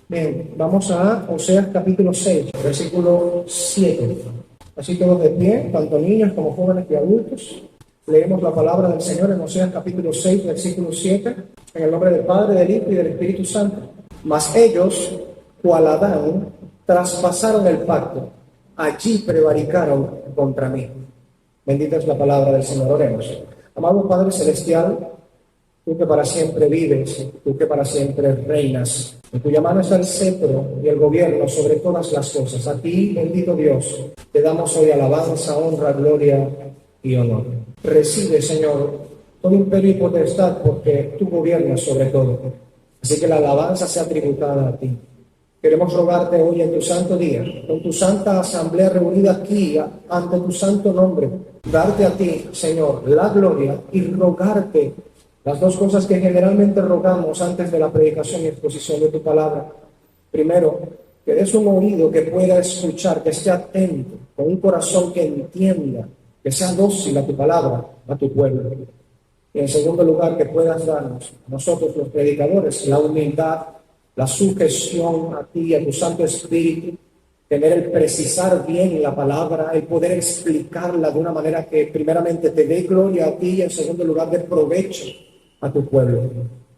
Bien, vamos a Oseas capítulo 6, versículo 7. Así todos de pie, tanto niños como jóvenes y adultos, leemos la palabra del Señor en Oseas capítulo 6, versículo 7, en el nombre del Padre, del Hijo y del Espíritu Santo. Mas ellos, cual Adán, traspasaron el pacto, allí prevaricaron contra mí. Bendita es la palabra del Señor. Oremos. Amado Padre Celestial, tú que para siempre vives, tú que para siempre reinas, en cuya mano está el cetro y el gobierno sobre todas las cosas. A ti, bendito Dios, te damos hoy alabanza, honra, gloria y honor. Recibe, Señor, todo imperio y potestad, porque tú gobiernas sobre todo. Así que la alabanza sea tributada a ti. Queremos rogarte hoy en tu santo día, con tu santa asamblea reunida aquí ante tu santo nombre, darte a ti, Señor, la gloria y rogarte las dos cosas que generalmente rogamos antes de la predicación y exposición de tu palabra. Primero, que des un oído que pueda escuchar, que esté atento, con un corazón que entienda, que sea dócil a tu palabra, a tu pueblo. Y en segundo lugar, que puedas darnos, a nosotros los predicadores, la humildad, la sujeción a ti, a tu Santo Espíritu, tener el precisar bien la palabra, el poder explicarla de una manera que primeramente te dé gloria a ti y en segundo lugar de provecho a tu pueblo.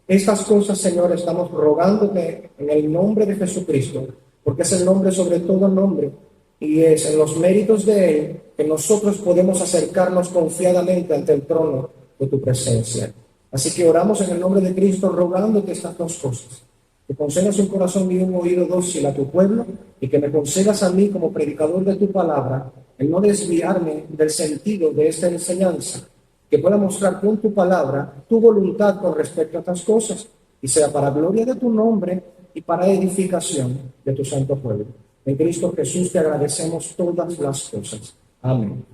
Estas cosas, Señor, estamos rogándote en el nombre de Jesucristo, porque es el nombre sobre todo nombre, y es en los méritos de Él que nosotros podemos acercarnos confiadamente ante el trono de tu presencia. Así que oramos en el nombre de Cristo rogándote estas dos cosas: que concedas un corazón y un oído dócil a tu pueblo, y que me concedas a mí como predicador de tu palabra el no desviarme del sentido de esta enseñanza, que pueda mostrar con tu palabra tu voluntad con respecto a estas cosas, y sea para gloria de tu nombre y para edificación de tu santo pueblo. En Cristo Jesús te agradecemos todas las cosas. Amén.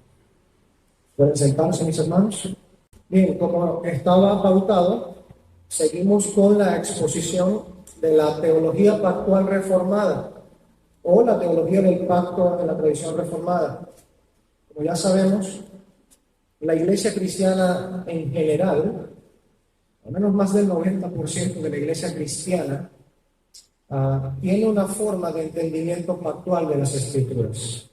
¿Pueden sentarse, mis hermanos? Bien, como estaba pautado, seguimos con la exposición de la teología pactual reformada, o la teología del pacto en la tradición reformada. Como ya sabemos, la iglesia cristiana en general, al menos más del 90% de la iglesia cristiana, tiene una forma de entendimiento pactual de las Escrituras.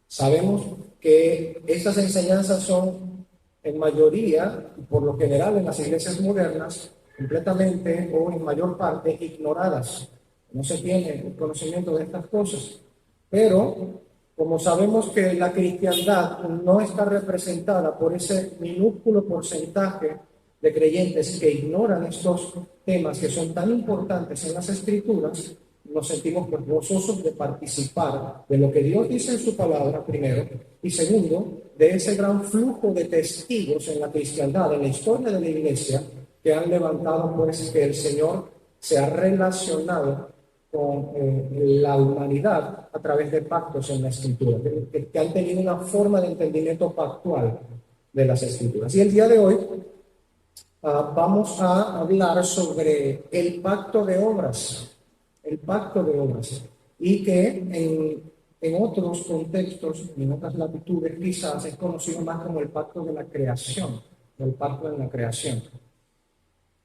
Sabemos que estas enseñanzas son en mayoría, por lo general en las iglesias modernas, completamente o en mayor parte ignoradas. No se tiene conocimiento de estas cosas. Pero, como sabemos que la cristiandad no está representada por ese minúsculo porcentaje de creyentes que ignoran estos temas que son tan importantes en las Escrituras, nos sentimos gozosos de participar de lo que Dios dice en su palabra, primero, y segundo, de ese gran flujo de testigos en la cristiandad, en la historia de la iglesia, que han levantado pues que el Señor se ha relacionado con la humanidad a través de pactos en la Escritura, que han tenido una forma de entendimiento pactual de las Escrituras. Y el día de hoy vamos a hablar sobre el pacto de obras, y que en otros contextos, en otras latitudes, quizás es conocido más como el pacto de la creación, el pacto de la creación.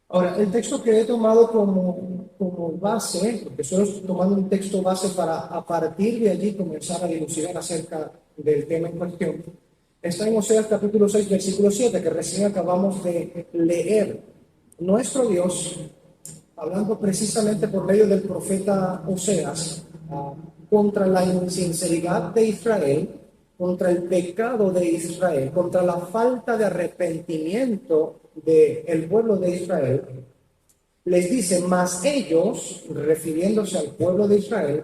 Ahora, el texto que he tomado como base, porque solo estoy tomando un texto base para a partir de allí comenzar a dilucidar acerca del tema en cuestión, está en Oseas capítulo 6, versículo 7, que recién acabamos de leer. Nuestro Dios, hablando precisamente por medio del profeta Oseas, contra la insinceridad de Israel, contra el pecado de Israel, contra la falta de arrepentimiento del pueblo de Israel, les dice: mas ellos, refiriéndose al pueblo de Israel,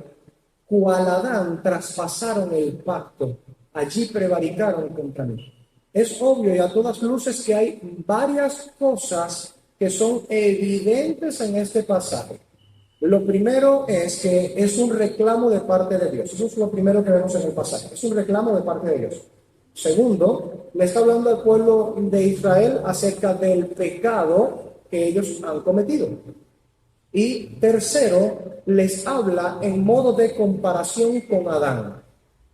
cual Adán traspasaron el pacto, allí prevaricaron contra mí. Es obvio y a todas luces que hay varias cosas que son evidentes en este pasaje. Lo primero es que es un reclamo de parte de Dios. Eso es lo primero que vemos en el pasaje. Es un reclamo de parte de Dios. Segundo, le está hablando al pueblo de Israel acerca del pecado que ellos han cometido. Y tercero, les habla en modo de comparación con Adán.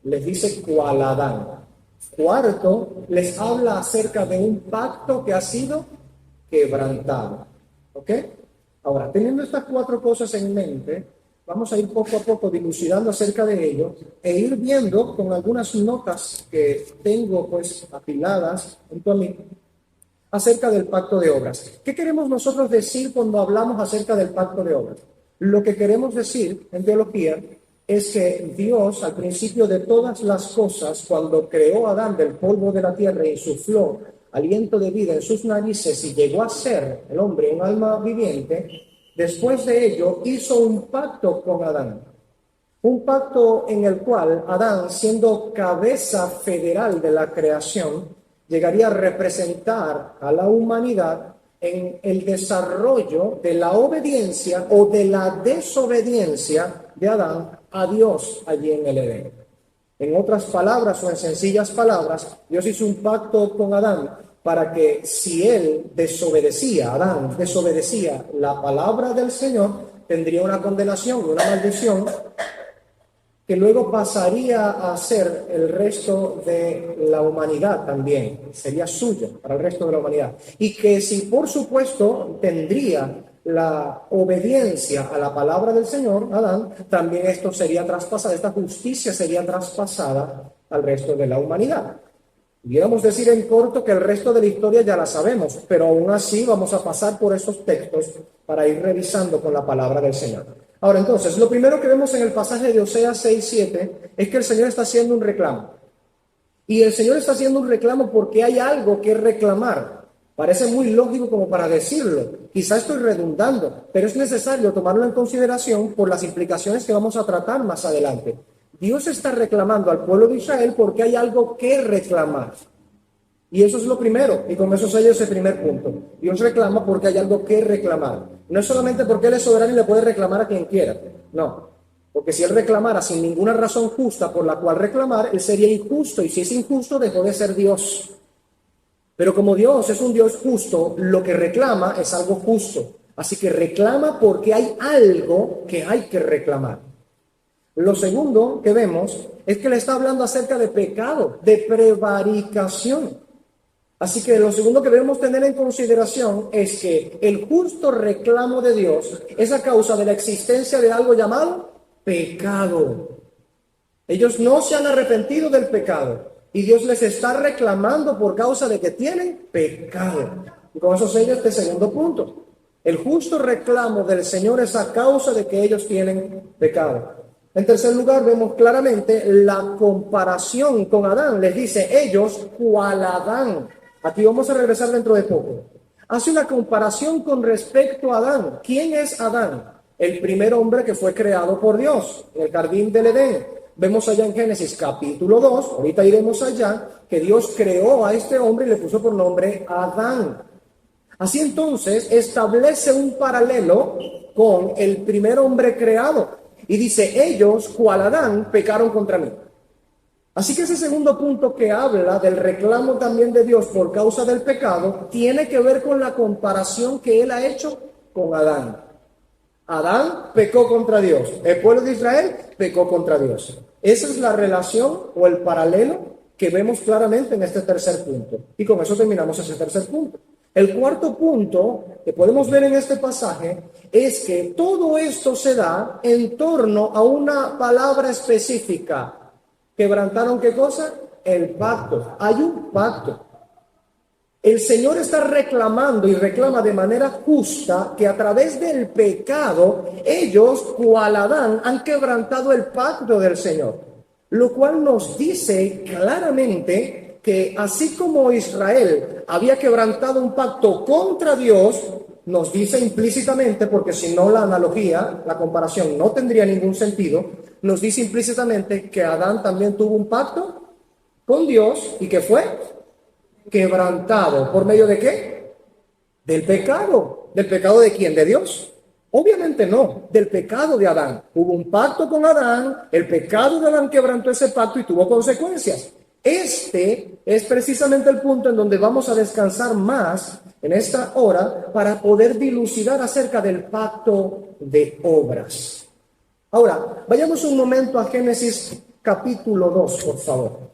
Les dice cuál Adán. Cuarto, les habla acerca de un pacto que ha sido quebrantado. ¿Ok? Ahora, teniendo estas cuatro cosas en mente, vamos a ir poco a poco dilucidando acerca de ello e ir viendo con algunas notas que tengo pues apiladas junto a mí acerca del pacto de obras. ¿Qué queremos nosotros decir cuando hablamos acerca del pacto de obras? Lo que queremos decir en teología es que Dios, al principio de todas las cosas, cuando creó a Adán del polvo de la tierra y insufló aliento de vida en sus narices y llegó a ser el hombre un alma viviente, después de ello hizo un pacto con Adán. Un pacto en el cual Adán, siendo cabeza federal de la creación, llegaría a representar a la humanidad en el desarrollo de la obediencia o de la desobediencia de Adán a Dios allí en el Edén. En otras palabras o en sencillas palabras, Dios hizo un pacto con Adán para que si él desobedecía, Adán desobedecía la palabra del Señor, tendría una condenación, una maldición, que luego pasaría a ser el resto de la humanidad también, sería suyo para el resto de la humanidad. Y que si por supuesto tendría la obediencia a la palabra del Señor, Adán, también esto sería traspasado, esta justicia sería traspasada al resto de la humanidad. Pudiéramos decir en corto que el resto de la historia ya la sabemos, pero aún así vamos a pasar por esos textos para ir revisando con la palabra del Señor. Ahora entonces, lo primero que vemos en el pasaje de Oseas 6:7 es que el Señor está haciendo un reclamo. Y el Señor está haciendo un reclamo porque hay algo que reclamar. Parece muy lógico como para decirlo. Quizá estoy redundando, pero es necesario tomarlo en consideración por las implicaciones que vamos a tratar más adelante. Dios está reclamando al pueblo de Israel porque hay algo que reclamar. Y eso es lo primero, y con eso sello ese primer punto. Dios reclama porque hay algo que reclamar. No es solamente porque Él es soberano y le puede reclamar a quien quiera. No, porque si Él reclamara sin ninguna razón justa por la cual reclamar, Él sería injusto, y si es injusto, dejó de ser Dios. Pero como Dios es un Dios justo, lo que reclama es algo justo. Así que reclama porque hay algo que hay que reclamar. Lo segundo que vemos es que le está hablando acerca de pecado, de prevaricación. Así que lo segundo que debemos tener en consideración es que el justo reclamo de Dios es a causa de la existencia de algo llamado pecado. Ellos no se han arrepentido del pecado y Dios les está reclamando por causa de que tienen pecado. Y con eso sello este segundo punto. El justo reclamo del Señor es a causa de que ellos tienen pecado. En tercer lugar, vemos claramente la comparación con Adán. Les dice, ellos, cual Adán. Aquí vamos a regresar dentro de poco. Hace una comparación con respecto a Adán. ¿Quién es Adán? El primer hombre que fue creado por Dios en el jardín del Edén. Vemos allá en Génesis capítulo 2, ahorita iremos allá, que Dios creó a este hombre y le puso por nombre Adán. Así entonces establece un paralelo con el primer hombre creado. Y dice, ellos, cual Adán, pecaron contra mí. Así que ese segundo punto que habla del reclamo también de Dios por causa del pecado, tiene que ver con la comparación que Él ha hecho con Adán. Adán pecó contra Dios. El pueblo de Israel pecó contra Dios. Esa es la relación o el paralelo que vemos claramente en este tercer punto. Y con eso terminamos ese tercer punto. El cuarto punto que podemos ver en este pasaje es que todo esto se da en torno a una palabra específica. ¿Quebrantaron qué cosa? El pacto. Hay un pacto. El Señor está reclamando y reclama de manera justa que a través del pecado ellos, cual Adán, han quebrantado el pacto del Señor. Lo cual nos dice claramente que así como Israel había quebrantado un pacto contra Dios, nos dice implícitamente, porque si no la analogía, la comparación no tendría ningún sentido, nos dice implícitamente que Adán también tuvo un pacto con Dios y que fue quebrantado. ¿Por medio de qué? Del pecado. ¿Del pecado de quién? ¿De Dios? Obviamente no, del pecado de Adán. Hubo un pacto con Adán, el pecado de Adán quebrantó ese pacto y tuvo consecuencias. Este es precisamente el punto en donde vamos a descansar más en esta hora para poder dilucidar acerca del pacto de obras. Ahora, vayamos un momento a Génesis capítulo 2, por favor.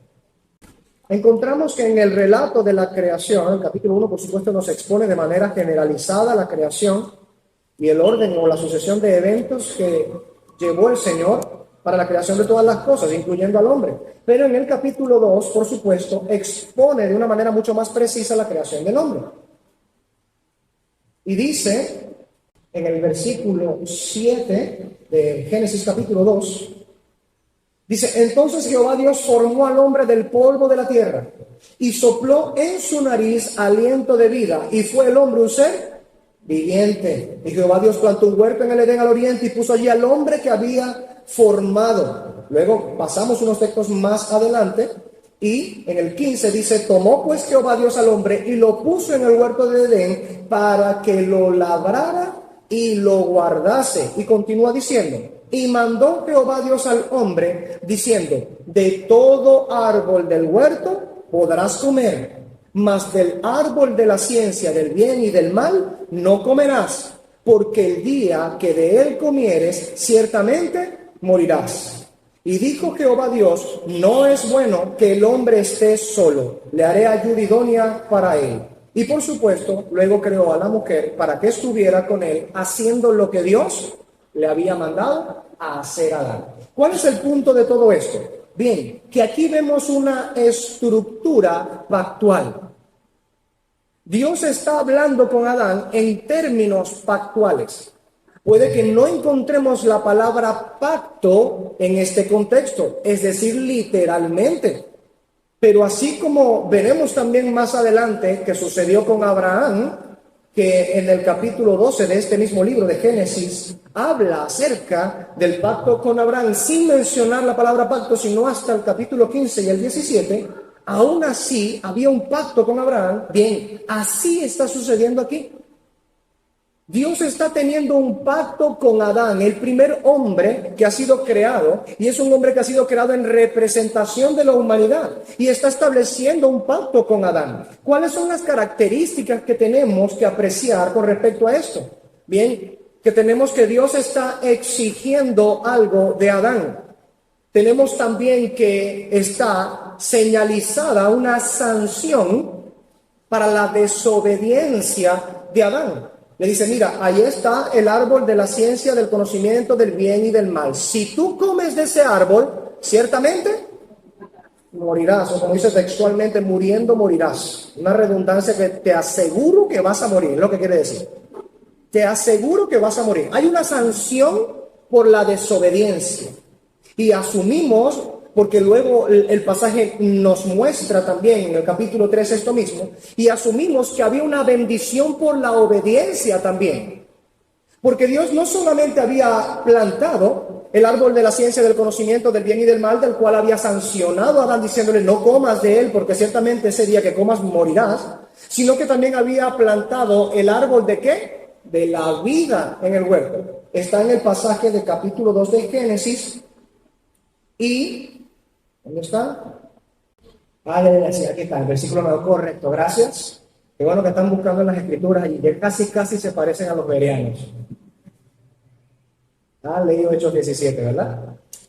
Encontramos que en el relato de la creación, el capítulo 1, por supuesto, nos expone de manera generalizada la creación y el orden o la sucesión de eventos que llevó el Señor para la creación de todas las cosas, incluyendo al hombre. Pero en el capítulo 2, por supuesto, expone de una manera mucho más precisa la creación del hombre. Y dice en el versículo 7 de Génesis capítulo 2, dice: entonces Jehová Dios formó al hombre del polvo de la tierra y sopló en su nariz aliento de vida, y fue el hombre un ser viviente. Y Jehová Dios plantó un huerto en el Edén al oriente y puso allí al hombre que había formado. Luego pasamos unos textos más adelante y en el 15 dice: tomó pues Jehová Dios al hombre y lo puso en el huerto de Edén para que lo labrara y lo guardase. Y continúa diciendo: y mandó Jehová Dios al hombre diciendo: de todo árbol del huerto podrás comer, mas del árbol de la ciencia del bien y del mal no comerás, porque el día que de él comieres ciertamente morirás. Y dijo Jehová Dios: no es bueno que el hombre esté solo, le haré ayuda idónea para él. Y por supuesto, luego creó a la mujer para que estuviera con él, haciendo lo que Dios le había mandado a hacer a Adán. ¿Cuál es el punto de todo esto? Bien, que aquí vemos una estructura pactual. Dios está hablando con Adán en términos pactuales. Puede que no encontremos la palabra pacto en este contexto, es decir, literalmente. Pero así como veremos también más adelante que sucedió con Abraham, que en el capítulo 12 de este mismo libro de Génesis habla acerca del pacto con Abraham sin mencionar la palabra pacto, sino hasta el capítulo 15 y el 17, aún así había un pacto con Abraham. Bien, así está sucediendo aquí. Dios está teniendo un pacto con Adán, el primer hombre que ha sido creado, y es un hombre que ha sido creado en representación de la humanidad, y está estableciendo un pacto con Adán. ¿Cuáles son las características que tenemos que apreciar con respecto a esto? Bien, que tenemos que Dios está exigiendo algo de Adán. Tenemos también que está señalizada una sanción para la desobediencia de Adán. Le dice: mira, ahí está el árbol de la ciencia del conocimiento del bien y del mal. Si tú comes de ese árbol, ciertamente morirás, o como dice textualmente, muriendo morirás. Una redundancia que te aseguro que vas a morir, es lo que quiere decir. Te aseguro que vas a morir. Hay una sanción por la desobediencia. Y asumimos, porque luego el pasaje nos muestra también en el capítulo 3 esto mismo, y asumimos que había una bendición por la obediencia también. Porque Dios no solamente había plantado el árbol de la ciencia del conocimiento del bien y del mal, del cual había sancionado a Adán diciéndole: no comas de él, porque ciertamente ese día que comas morirás, sino que también había plantado el árbol ¿de qué? De la vida en el huerto. Está en el pasaje del capítulo 2 de Génesis. Y, ¿dónde está? Sí, aquí está, el versículo 9, correcto, gracias. Qué bueno que están buscando en las escrituras y ya casi se parecen a los bereanos. Leído Hechos 17, ¿verdad?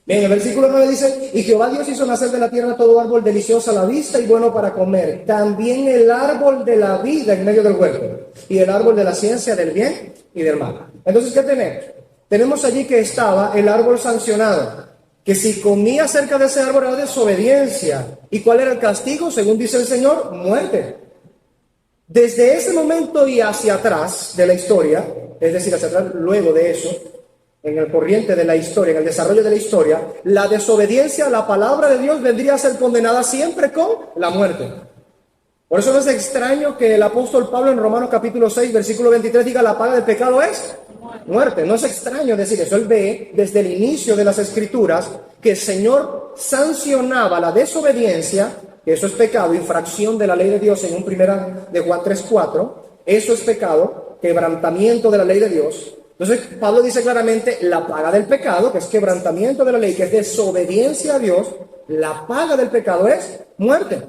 Bien, el versículo 9 dice: y Jehová Dios hizo nacer de la tierra todo árbol delicioso a la vista y bueno para comer, también el árbol de la vida en medio del huerto, y el árbol de la ciencia del bien y del mal. Entonces, ¿qué tenemos? Tenemos allí que estaba el árbol sancionado, que si comía cerca de ese árbol era desobediencia. ¿Y cuál era el castigo? Según dice el Señor, muerte. Desde ese momento y hacia atrás de la historia, es decir, hacia atrás luego de eso, en el corriente de la historia, en el desarrollo de la historia, la desobediencia a la palabra de Dios vendría a ser condenada siempre con la muerte. Por eso no es extraño que el apóstol Pablo en Romanos capítulo 6, versículo 23 diga: la paga del pecado es muerte. No es extraño decir eso. Él ve desde el inicio de las Escrituras que el Señor sancionaba la desobediencia, que eso es pecado, infracción de la ley de Dios, en 1 de Juan 3:4. Eso es pecado, quebrantamiento de la ley de Dios. Entonces Pablo dice claramente: la paga del pecado, que es quebrantamiento de la ley, que es desobediencia a Dios, la paga del pecado es muerte.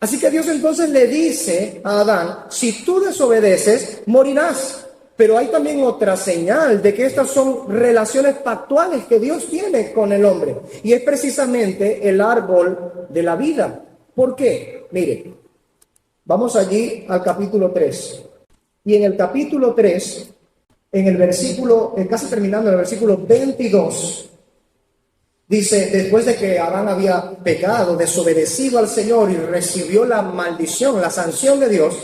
Así que Dios entonces le dice a Adán: si tú desobedeces, morirás. Pero hay también otra señal de que estas son relaciones pactuales que Dios tiene con el hombre. Y es precisamente el árbol de la vida. ¿Por qué? Mire, vamos allí al capítulo 3. Y en el capítulo 3 en el versículo, casi terminando en el versículo 22, dice, después de que Adán había pecado, desobedecido al Señor y recibió la maldición, la sanción de Dios,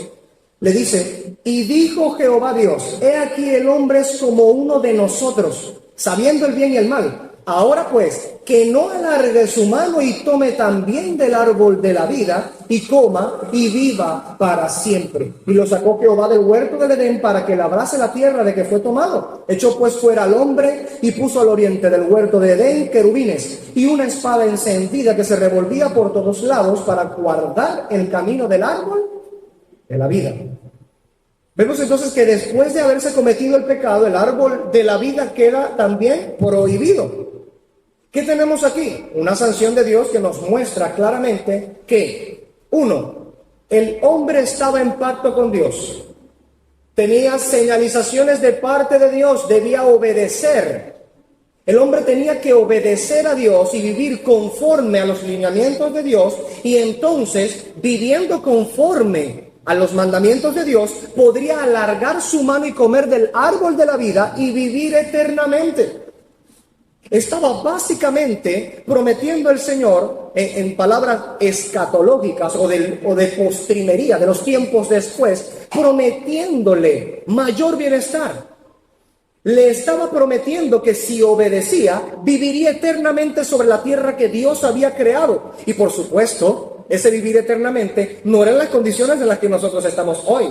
le dice, y dijo Jehová Dios, he aquí el hombre es como uno de nosotros, sabiendo el bien y el mal. Ahora pues, que no alargue su mano y tome también del árbol de la vida y coma y viva para siempre. Y lo sacó Jehová del huerto del Edén para que labrase la tierra de que fue tomado. Echó pues fuera al hombre y puso al oriente del huerto de Edén querubines y una espada encendida que se revolvía por todos lados para guardar el camino del árbol de la vida. Vemos entonces que después de haberse cometido el pecado, el árbol de la vida queda también prohibido. ¿Qué tenemos aquí? Una sanción de Dios que nos muestra claramente que, uno, el hombre estaba en pacto con Dios. Tenía señalizaciones de parte de Dios, debía obedecer. El hombre tenía que obedecer a Dios y vivir conforme a los lineamientos de Dios, y entonces, viviendo conforme a los mandamientos de Dios, podría alargar su mano y comer del árbol de la vida y vivir eternamente. Estaba básicamente prometiendo el Señor, en palabras escatológicas o de postrimería, de los tiempos después, prometiéndole mayor bienestar. Le estaba prometiendo que si obedecía, viviría eternamente sobre la tierra que Dios había creado. Y por supuesto, ese vivir eternamente no eran las condiciones en las que nosotros estamos hoy.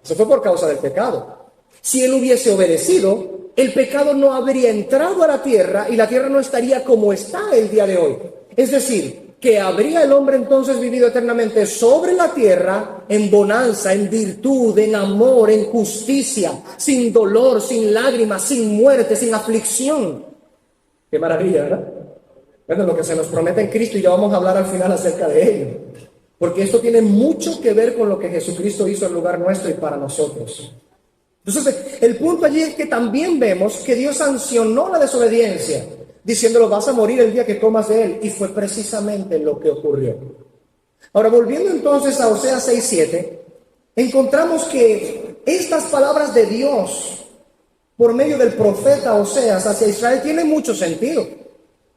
Eso fue por causa del pecado. Si él hubiese obedecido, el pecado no habría entrado a la tierra y la tierra no estaría como está el día de hoy. Es decir, que habría el hombre entonces vivido eternamente sobre la tierra en bonanza, en virtud, en amor, en justicia, sin dolor, sin lágrimas, sin muerte, sin aflicción. Qué maravilla, ¿verdad? Bueno, lo que se nos promete en Cristo, y ya vamos a hablar al final acerca de ello. Porque esto tiene mucho que ver con lo que Jesucristo hizo en lugar nuestro y para nosotros. Entonces, el punto allí es que también vemos que Dios sancionó la desobediencia, diciéndolo, vas a morir el día que comas de él, y fue precisamente lo que ocurrió. Ahora, volviendo entonces a Oseas 6:7, encontramos que estas palabras de Dios, por medio del profeta Oseas hacia Israel, tienen mucho sentido.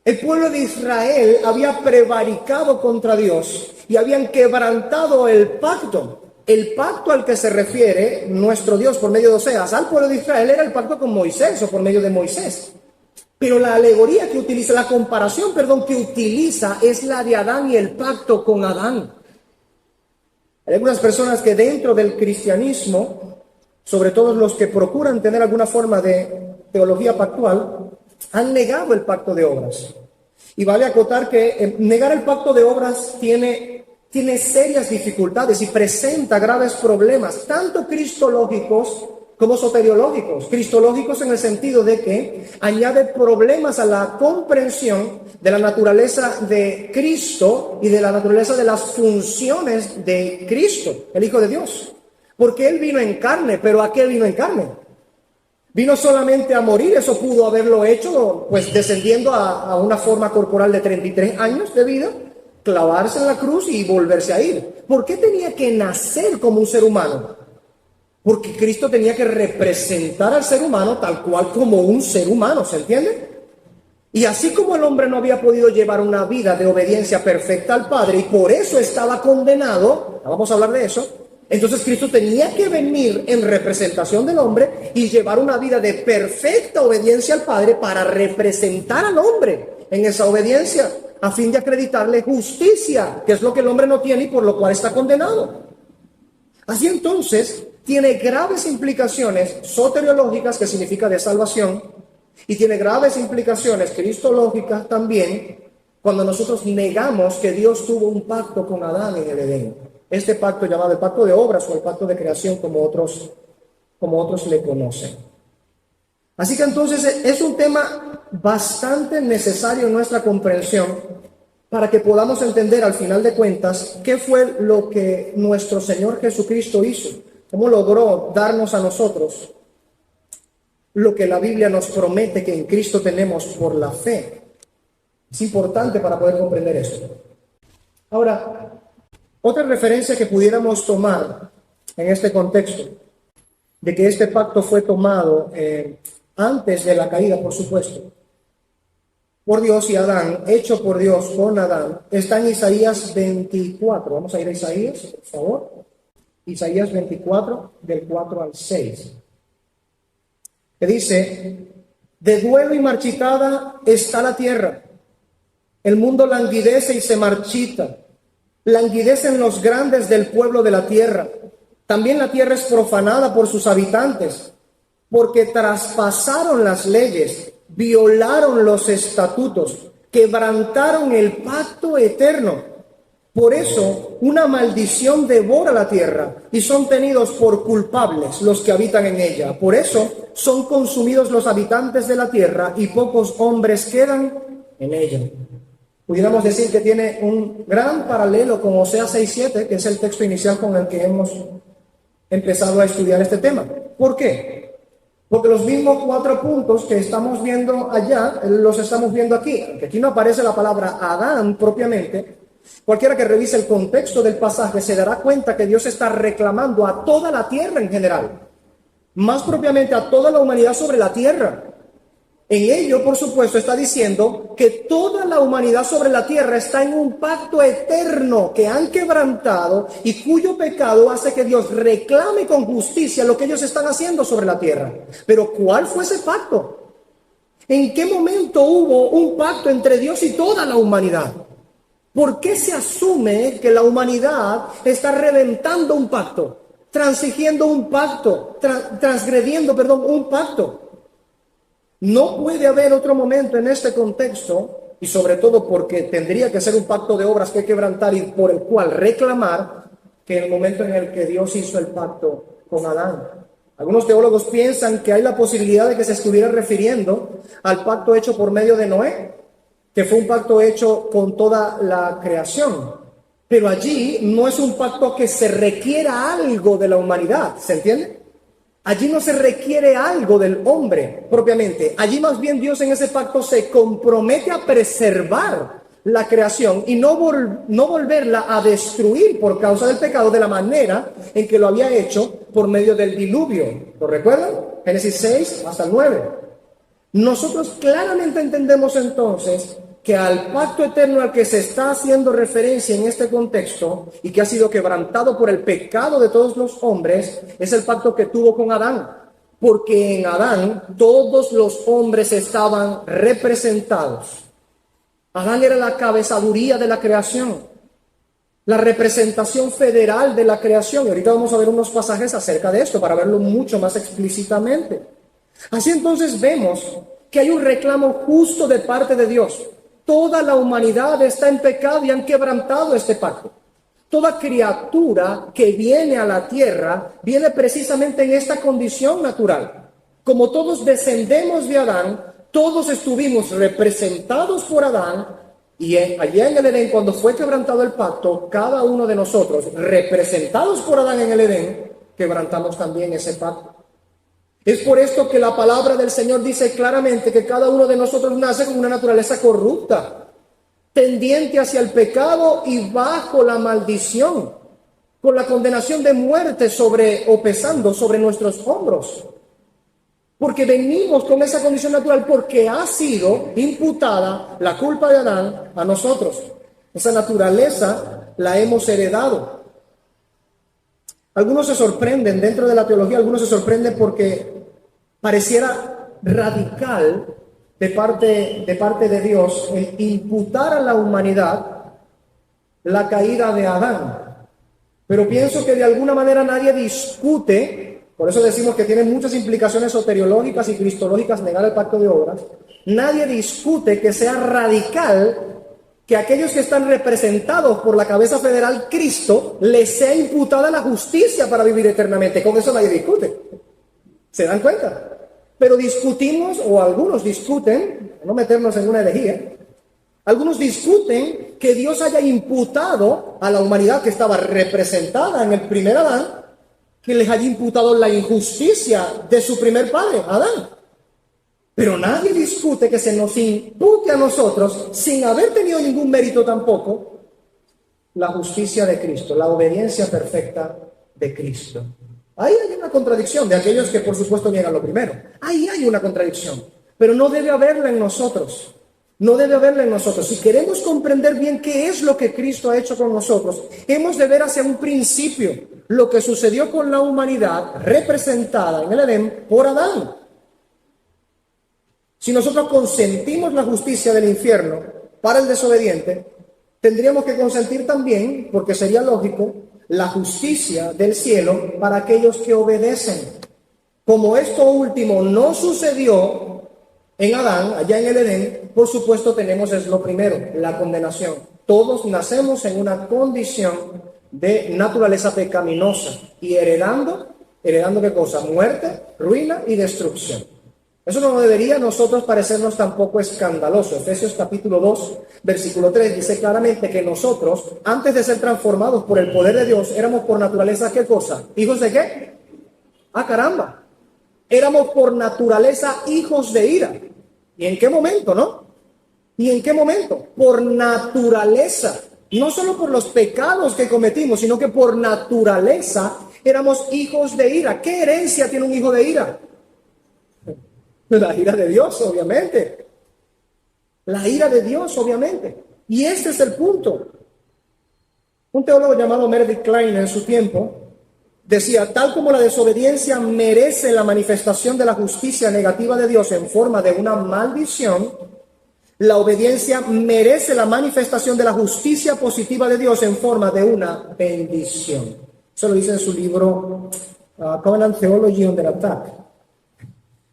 El pueblo de Israel había prevaricado contra Dios y habían quebrantado el pacto. El pacto al que se refiere nuestro Dios por medio de Oseas al pueblo de Israel era el pacto con Moisés o por medio de Moisés. Pero la alegoría que utiliza, la comparación, que utiliza es la de Adán y el pacto con Adán. Hay algunas personas que dentro del cristianismo, sobre todo los que procuran tener alguna forma de teología pactual, han negado el pacto de obras. Y vale acotar que negar el pacto de obras tiene serias dificultades y presenta graves problemas, tanto cristológicos como soteriológicos. Cristológicos en el sentido de que añade problemas a la comprensión de la naturaleza de Cristo y de la naturaleza de las funciones de Cristo, el Hijo de Dios. Porque Él vino en carne, pero ¿a qué vino en carne? Vino solamente a morir, eso pudo haberlo hecho, pues descendiendo a una forma corporal de 33 años de vida, clavarse en la cruz y volverse a ir. ¿Por qué tenía que nacer como un ser humano? Porque Cristo tenía que representar al ser humano tal cual como un ser humano, ¿se entiende? Y así como el hombre no había podido llevar una vida de obediencia perfecta al Padre y por eso estaba condenado, vamos a hablar de eso, entonces Cristo tenía que venir en representación del hombre y llevar una vida de perfecta obediencia al Padre para representar al hombre en esa obediencia, a fin de acreditarle justicia, que es lo que el hombre no tiene y por lo cual está condenado. Así entonces, tiene graves implicaciones soteriológicas, que significa de salvación, y tiene graves implicaciones cristológicas también, cuando nosotros negamos que Dios tuvo un pacto con Adán en el Edén. Este pacto llamado el pacto de obras o el pacto de creación, como otros le conocen. Así que entonces es un tema bastante necesario en nuestra comprensión para que podamos entender al final de cuentas qué fue lo que nuestro Señor Jesucristo hizo, cómo logró darnos a nosotros lo que la Biblia nos promete que en Cristo tenemos por la fe. Es importante para poder comprender esto. Ahora, otra referencia que pudiéramos tomar en este contexto de que este pacto fue tomado antes de la caída, por supuesto, por Dios y Adán, hecho por Dios con Adán, está en Isaías 24. Vamos a ir a Isaías, por favor. Isaías 24, del 4 al 6. Que dice: de duelo y marchitada está la tierra. El mundo languidece y se marchita. Languidecen los grandes del pueblo de la tierra. También la tierra es profanada por sus habitantes, porque traspasaron las leyes, violaron los estatutos, quebrantaron el pacto eterno. Por eso una maldición devora la tierra y son tenidos por culpables los que habitan en ella. Por eso son consumidos los habitantes de la tierra y pocos hombres quedan en ella. Pudiéramos decir que tiene un gran paralelo con Oseas 6:7, que es el texto inicial con el que hemos empezado a estudiar este tema. ¿Por qué? Porque los mismos 4 puntos que estamos viendo allá, los estamos viendo aquí. Aunque aquí no aparece la palabra Adán propiamente, cualquiera que revise el contexto del pasaje se dará cuenta que Dios está reclamando a toda la tierra en general, más propiamente a toda la humanidad sobre la tierra. En ello, por supuesto, está diciendo que toda la humanidad sobre la tierra está en un pacto eterno que han quebrantado y cuyo pecado hace que Dios reclame con justicia lo que ellos están haciendo sobre la tierra. Pero ¿cuál fue ese pacto? ¿En qué momento hubo un pacto entre Dios y toda la humanidad? ¿Por qué se asume que la humanidad está reventando un pacto, transigiendo un pacto, transgrediendo un pacto? No puede haber otro momento en este contexto, y sobre todo porque tendría que ser un pacto de obras que quebrantar y por el cual reclamar, que el momento en el que Dios hizo el pacto con Adán. Algunos teólogos piensan que hay la posibilidad de que se estuviera refiriendo al pacto hecho por medio de Noé, que fue un pacto hecho con toda la creación. Pero allí no es un pacto que se requiera algo de la humanidad, ¿se entiende? Allí no se requiere algo del hombre propiamente. Allí más bien Dios en ese pacto se compromete a preservar la creación y no volverla a destruir por causa del pecado de la manera en que lo había hecho por medio del diluvio. ¿Lo recuerdan? Génesis 6 hasta el 9. Nosotros claramente entendemos entonces que al pacto eterno al que se está haciendo referencia en este contexto y que ha sido quebrantado por el pecado de todos los hombres, es el pacto que tuvo con Adán. Porque en Adán todos los hombres estaban representados. Adán era la cabezaduría de la creación, la representación federal de la creación. Y ahorita vamos a ver unos pasajes acerca de esto para verlo mucho más explícitamente. Así entonces vemos que hay un reclamo justo de parte de Dios. Toda la humanidad está en pecado y han quebrantado este pacto. Toda criatura que viene a la tierra viene precisamente en esta condición natural. Como todos descendemos de Adán, todos estuvimos representados por Adán y allá en el Edén, cuando fue quebrantado el pacto, cada uno de nosotros, representados por Adán en el Edén, quebrantamos también ese pacto. Es por esto que la palabra del Señor dice claramente que cada uno de nosotros nace con una naturaleza corrupta, tendiente hacia el pecado y bajo la maldición, con la condenación de muerte pesando sobre nuestros hombros. Porque venimos con esa condición natural porque ha sido imputada la culpa de Adán a nosotros. Esa naturaleza la hemos heredado. Algunos se sorprenden, dentro de la teología, algunos se sorprenden porque pareciera radical de parte de Dios el imputar a la humanidad la caída de Adán. Pero pienso que de alguna manera nadie discute, por eso decimos que tiene muchas implicaciones soteriológicas y cristológicas negar el pacto de obras, nadie discute que sea radical que aquellos que están representados por la cabeza federal Cristo les sea imputada la justicia para vivir eternamente. Con eso nadie discute. ¿Se dan cuenta? Pero discutimos, o algunos discuten, no meternos en una herejía, algunos discuten que Dios haya imputado a la humanidad que estaba representada en el primer Adán, que les haya imputado la injusticia de su primer padre, Adán. Pero nadie discute que se nos impute a nosotros, sin haber tenido ningún mérito tampoco, la justicia de Cristo, la obediencia perfecta de Cristo. Ahí hay una contradicción de aquellos que por supuesto niegan lo primero. Ahí hay una contradicción, pero no debe haberla en nosotros. No debe haberla en nosotros. Si queremos comprender bien qué es lo que Cristo ha hecho con nosotros, hemos de ver hacia un principio lo que sucedió con la humanidad representada en el Edén por Adán. Si nosotros consentimos la justicia del infierno para el desobediente, tendríamos que consentir también, porque sería lógico, la justicia del cielo para aquellos que obedecen. Como esto último no sucedió en Adán, allá en el Edén, por supuesto tenemos es lo primero, la condenación. Todos nacemos en una condición de naturaleza pecaminosa y heredando ¿qué cosa? Muerte, ruina y destrucción. Eso no debería a nosotros parecernos tampoco escandaloso. Efesios capítulo 2, versículo 3 dice claramente que nosotros, antes de ser transformados por el poder de Dios, éramos por naturaleza, ¿qué cosa? ¿Hijos de qué? ¡Ah, caramba! Éramos por naturaleza hijos de ira. ¿Y en qué momento, no? ¿Y en qué momento? Por naturaleza. No solo por los pecados que cometimos, sino que por naturaleza éramos hijos de ira. ¿Qué herencia tiene un hijo de ira? La ira de Dios, obviamente. La ira de Dios, obviamente. Y este es el punto. Un teólogo llamado Meredith Kline en su tiempo decía, tal como la desobediencia merece la manifestación de la justicia negativa de Dios en forma de una maldición, la obediencia merece la manifestación de la justicia positiva de Dios en forma de una bendición. Eso lo dice en su libro Covenant Theology Under Attack.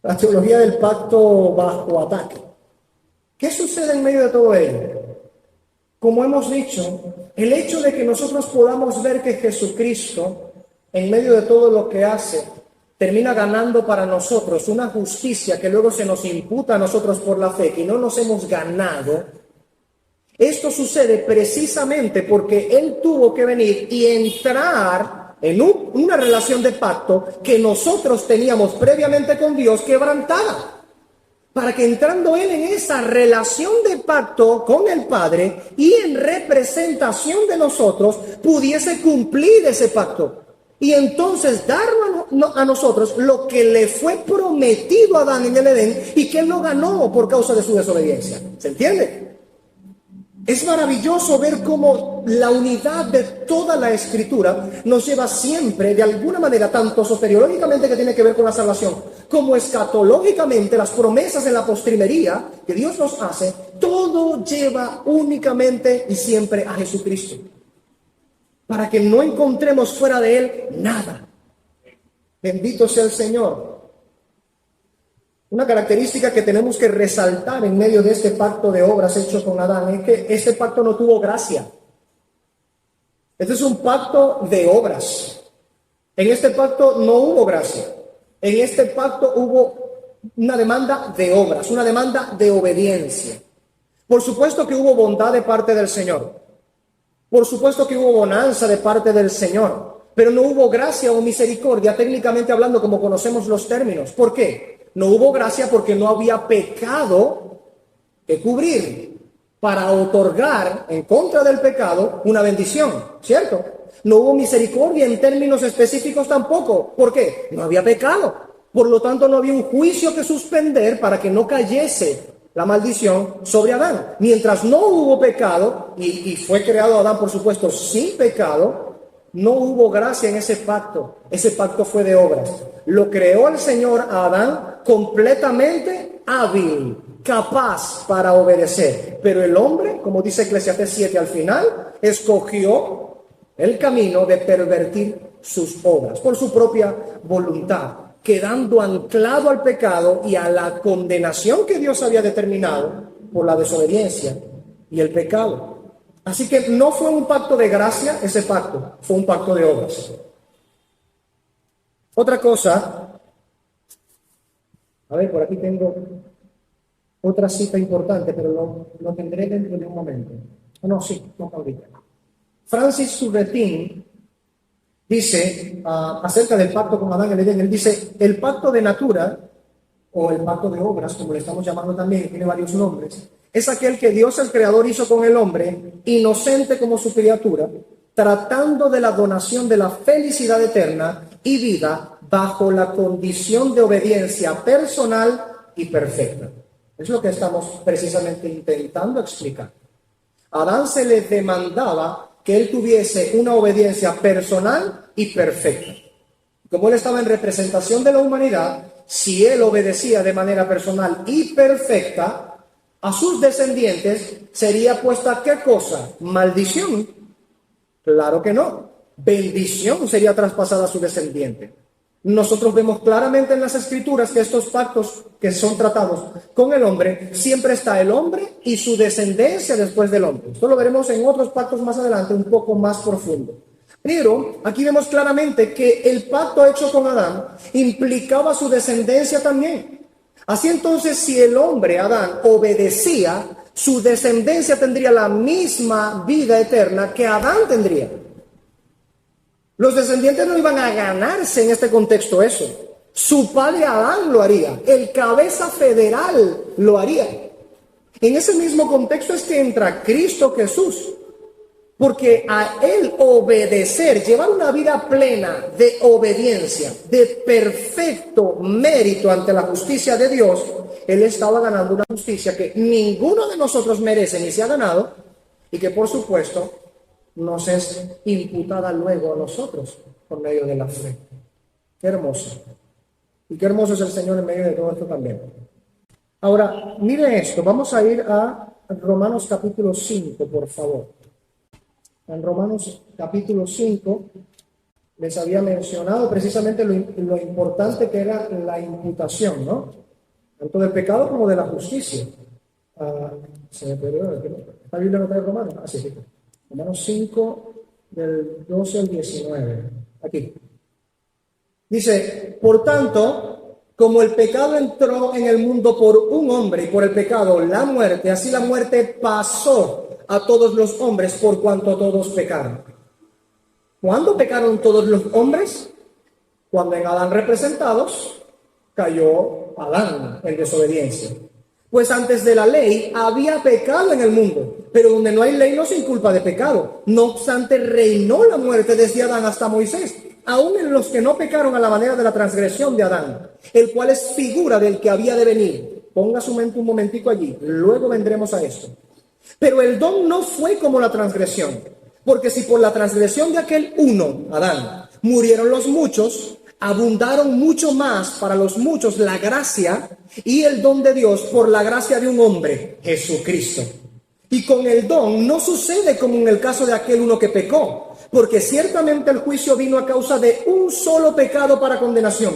La teología del pacto bajo ataque. ¿Qué sucede en medio de todo ello? Como hemos dicho, el hecho de que nosotros podamos ver que Jesucristo, en medio de todo lo que hace, termina ganando para nosotros una justicia que luego se nos imputa a nosotros por la fe, que no nos hemos ganado. Esto sucede precisamente porque Él tuvo que venir y entrar en una relación de pacto que nosotros teníamos previamente con Dios quebrantada. Para que entrando Él en esa relación de pacto con el Padre y en representación de nosotros, pudiese cumplir ese pacto. Y entonces darnos a nosotros lo que le fue prometido a Adán en el Edén y que Él no ganó por causa de su desobediencia. ¿Se entiende? Es maravilloso ver cómo la unidad de toda la Escritura nos lleva siempre, de alguna manera, tanto soteriológicamente que tiene que ver con la salvación, como escatológicamente, las promesas en la postrimería que Dios nos hace, todo lleva únicamente y siempre a Jesucristo. Para que no encontremos fuera de Él nada. Bendito sea el Señor. Una característica que tenemos que resaltar en medio de este pacto de obras hecho con Adán es que este pacto no tuvo gracia. Este es un pacto de obras. En este pacto no hubo gracia. En este pacto hubo una demanda de obras, una demanda de obediencia. Por supuesto que hubo bondad de parte del Señor. Por supuesto que hubo bonanza de parte del Señor. Pero no hubo gracia o misericordia, técnicamente hablando, como conocemos los términos. ¿Por qué? No hubo gracia porque no había pecado que cubrir para otorgar en contra del pecado una bendición, ¿cierto? No hubo misericordia en términos específicos tampoco. ¿Por qué? No había pecado. Por lo tanto, no había un juicio que suspender para que no cayese la maldición sobre Adán. Mientras no hubo pecado, y fue creado Adán, por supuesto, sin pecado, no hubo gracia en ese pacto. Ese pacto fue de obras. Lo creó el Señor a Adán completamente hábil, capaz para obedecer. Pero el hombre, como dice Eclesiastés 7 al final, escogió el camino de pervertir sus obras por su propia voluntad, quedando anclado al pecado y a la condenación que Dios había determinado por la desobediencia y el pecado. Así que no fue un pacto de gracia ese pacto, fue un pacto de obras. Otra cosa, a ver, por aquí tengo otra cita importante, pero lo tendré dentro de un momento. No, sí, no ahorita. Francis Surretin dice acerca del pacto con Adán en el Edén, él dice, el pacto de natura, o el pacto de obras, como le estamos llamando también, tiene varios nombres, es aquel que Dios el Creador hizo con el hombre, inocente como su criatura, tratando de la donación de la felicidad eterna y vida bajo la condición de obediencia personal y perfecta. Es lo que estamos precisamente intentando explicar. A Adán se le demandaba que él tuviese una obediencia personal y perfecta. Como él estaba en representación de la humanidad, si él obedecía de manera personal y perfecta, a sus descendientes sería puesta ¿qué cosa? ¿Maldición? Claro que no. Bendición sería traspasada a su descendiente. Nosotros vemos claramente en las Escrituras que estos pactos que son tratados con el hombre, siempre está el hombre y su descendencia después del hombre. Esto lo veremos en otros pactos más adelante, un poco más profundo. Pero aquí vemos claramente que el pacto hecho con Adán implicaba su descendencia también. Así entonces, si el hombre, Adán, obedecía, su descendencia tendría la misma vida eterna que Adán tendría. Los descendientes no iban a ganarse en este contexto eso. Su padre Adán lo haría, el cabeza federal lo haría. En ese mismo contexto es que entra Cristo Jesús, porque a él obedecer, llevar una vida plena de obediencia, de perfecto mérito ante la justicia de Dios, él estaba ganando una justicia que ninguno de nosotros merece ni se ha ganado, y que por supuesto nos es imputada luego a nosotros por medio de la fe. Qué hermoso. Y qué hermoso es el Señor en medio de todo esto también. Ahora, mire esto. Vamos a ir a Romanos capítulo 5, por favor. En Romanos capítulo 5 les había mencionado precisamente lo importante que era la imputación, ¿no? Tanto del pecado como de la justicia. Se me perdió. ¿Esta Biblia no trae Romanos? Ah, sí, sí. Romanos 5, del 12 al 19. Aquí. Dice, por tanto, como el pecado entró en el mundo por un hombre y por el pecado la muerte, así la muerte pasó a todos los hombres por cuanto todos pecaron. ¿Cuándo pecaron todos los hombres? Cuando en Adán representados cayó Adán en desobediencia. Pues antes de la ley había pecado en el mundo, pero donde no hay ley no se inculpa de pecado. No obstante, reinó la muerte desde Adán hasta Moisés, aún en los que no pecaron a la manera de la transgresión de Adán, el cual es figura del que había de venir. Ponga su mente un momentico allí, luego vendremos a esto. Pero el don no fue como la transgresión, porque si por la transgresión de aquel uno, Adán, murieron los muchos, abundaron mucho más para los muchos la gracia y el don de Dios por la gracia de un hombre, Jesucristo. Y con el don no sucede como en el caso de aquel uno que pecó, porque ciertamente el juicio vino a causa de un solo pecado para condenación,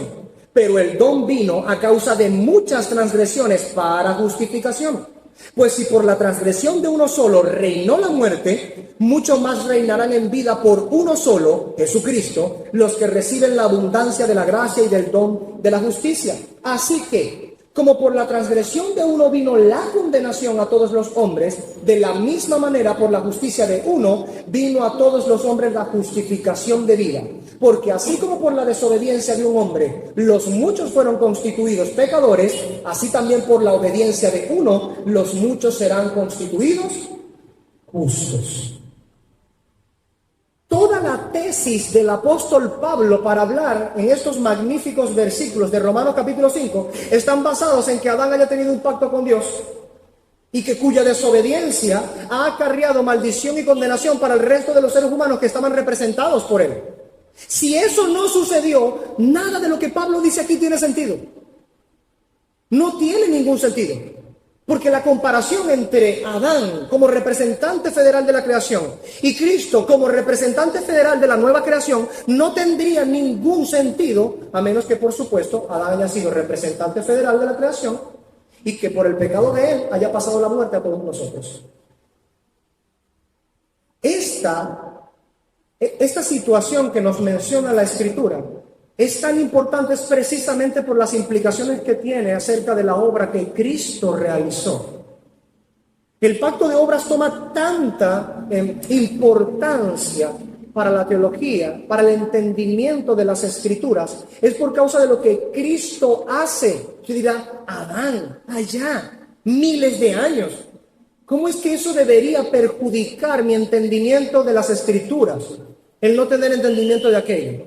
pero el don vino a causa de muchas transgresiones para justificación. Pues si por la transgresión de uno solo reinó la muerte, mucho más reinarán en vida por uno solo, Jesucristo, los que reciben la abundancia de la gracia y del don de la justicia. Así que, como por la transgresión de uno vino la condenación a todos los hombres, de la misma manera por la justicia de uno vino a todos los hombres la justificación de vida. Porque así como por la desobediencia de un hombre los muchos fueron constituidos pecadores, así también por la obediencia de uno los muchos serán constituidos justos. Toda la tesis del apóstol Pablo para hablar en estos magníficos versículos de Romanos capítulo 5 están basados en que Adán haya tenido un pacto con Dios y que cuya desobediencia ha acarreado maldición y condenación para el resto de los seres humanos que estaban representados por él. Si eso no sucedió, nada de lo que Pablo dice aquí tiene sentido. No tiene ningún sentido. Porque la comparación entre Adán como representante federal de la creación y Cristo como representante federal de la nueva creación no tendría ningún sentido, a menos que, por supuesto, Adán haya sido representante federal de la creación y que por el pecado de él haya pasado la muerte a todos nosotros. Esta situación que nos menciona la Escritura es tan importante precisamente por las implicaciones que tiene acerca de la obra que Cristo realizó. El pacto de obras toma tanta importancia para la teología, para el entendimiento de las Escrituras, es por causa de lo que Cristo hace. Usted dirá, Adán, allá, miles de años. ¿Cómo es que eso debería perjudicar mi entendimiento de las Escrituras? El no tener entendimiento de aquello.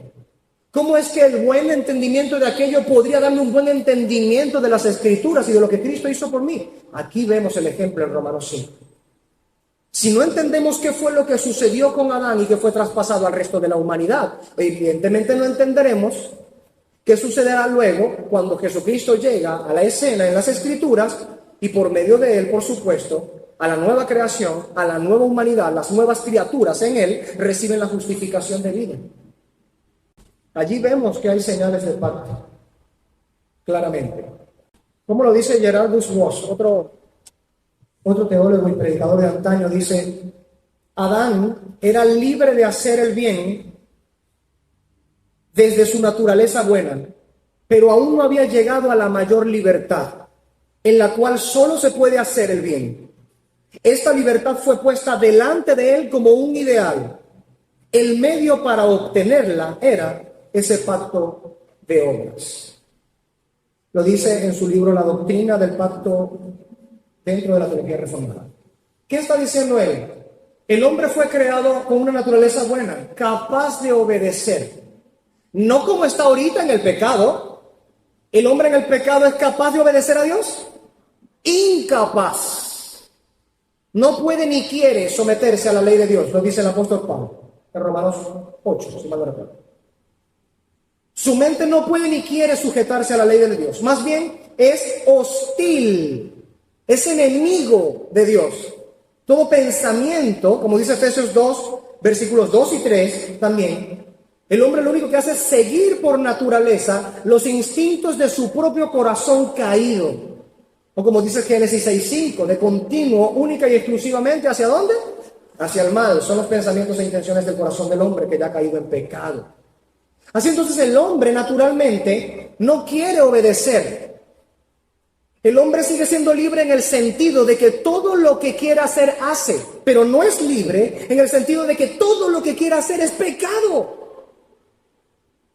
¿Cómo es que el buen entendimiento de aquello podría darme un buen entendimiento de las Escrituras y de lo que Cristo hizo por mí? Aquí vemos el ejemplo en Romanos 5. Si no entendemos qué fue lo que sucedió con Adán y que fue traspasado al resto de la humanidad, evidentemente no entenderemos qué sucederá luego cuando Jesucristo llega a la escena en las Escrituras y por medio de él, por supuesto, a la nueva creación, a la nueva humanidad, las nuevas criaturas en él reciben la justificación de vida. Allí vemos que hay señales de pacto, claramente. Como lo dice Gerardus Voss, otro teólogo y predicador de antaño, dice: Adán era libre de hacer el bien desde su naturaleza buena, pero aún no había llegado a la mayor libertad, en la cual solo se puede hacer el bien. Esta libertad fue puesta delante de él como un ideal. El medio para obtenerla era ese pacto de obras. Lo dice en su libro La doctrina del pacto dentro de la teología reformada. ¿Qué está diciendo él? El hombre fue creado con una naturaleza buena, capaz de obedecer. No como está ahorita en el pecado. ¿El hombre en el pecado es capaz de obedecer a Dios? Incapaz. No puede ni quiere someterse a la ley de Dios, lo dice el apóstol Pablo en Romanos 8, si mal no recuerdo. Su mente no puede ni quiere sujetarse a la ley de Dios. Más bien es hostil, es enemigo de Dios. Todo pensamiento, como dice Efesios 2, versículos 2 y 3 también, el hombre lo único que hace es seguir por naturaleza los instintos de su propio corazón caído. O como dice Génesis 6:5, de continuo, única y exclusivamente, ¿hacia dónde? Hacia el mal. Son los pensamientos e intenciones del corazón del hombre que ya ha caído en pecado. Así entonces el hombre naturalmente no quiere obedecer. El hombre sigue siendo libre en el sentido de que todo lo que quiera hacer hace, pero no es libre en el sentido de que todo lo que quiera hacer es pecado.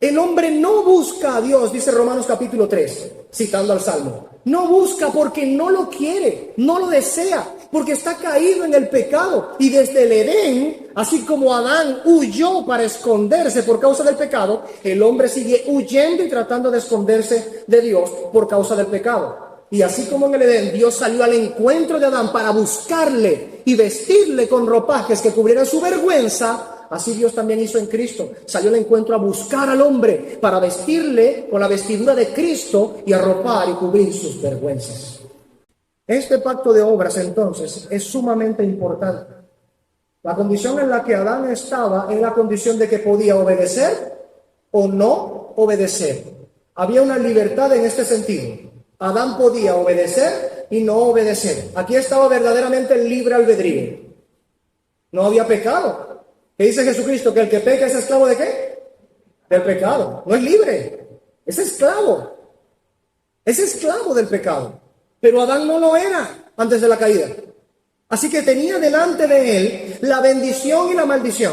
El hombre no busca a Dios, dice Romanos capítulo 3, citando al Salmo. No busca porque no lo quiere, no lo desea, porque está caído en el pecado. Y desde el Edén, así como Adán huyó para esconderse por causa del pecado, el hombre sigue huyendo y tratando de esconderse de Dios por causa del pecado. Y así como en el Edén, Dios salió al encuentro de Adán para buscarle y vestirle con ropajes que cubrieran su vergüenza, así Dios también hizo en Cristo. Salió al encuentro a buscar al hombre para vestirle con la vestidura de Cristo y arropar y cubrir sus vergüenzas. Este pacto de obras, entonces, es sumamente importante. La condición en la que Adán estaba es la condición de que podía obedecer o no obedecer. Había una libertad en este sentido. Adán podía obedecer y no obedecer. Aquí estaba verdaderamente el libre albedrío. No había pecado. ¿Qué dice Jesucristo? Que el que peca es esclavo ¿de qué? Del pecado. No es libre, es esclavo. Es esclavo del pecado. Pero Adán no lo era antes de la caída. Así que tenía delante de él la bendición y la maldición.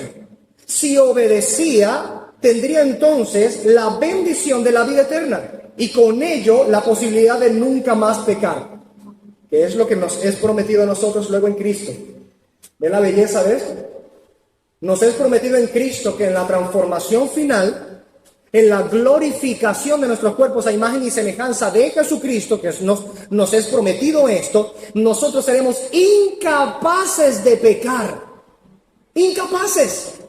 Si obedecía, tendría entonces la bendición de la vida eterna y con ello la posibilidad de nunca más pecar, que es lo que nos es prometido a nosotros luego en Cristo. ¿Ve la belleza de esto? Nos es prometido en Cristo que en la transformación final, en la glorificación de nuestros cuerpos a imagen y semejanza de Jesucristo, que nos es prometido esto, nosotros seremos incapaces de pecar. Incapaces.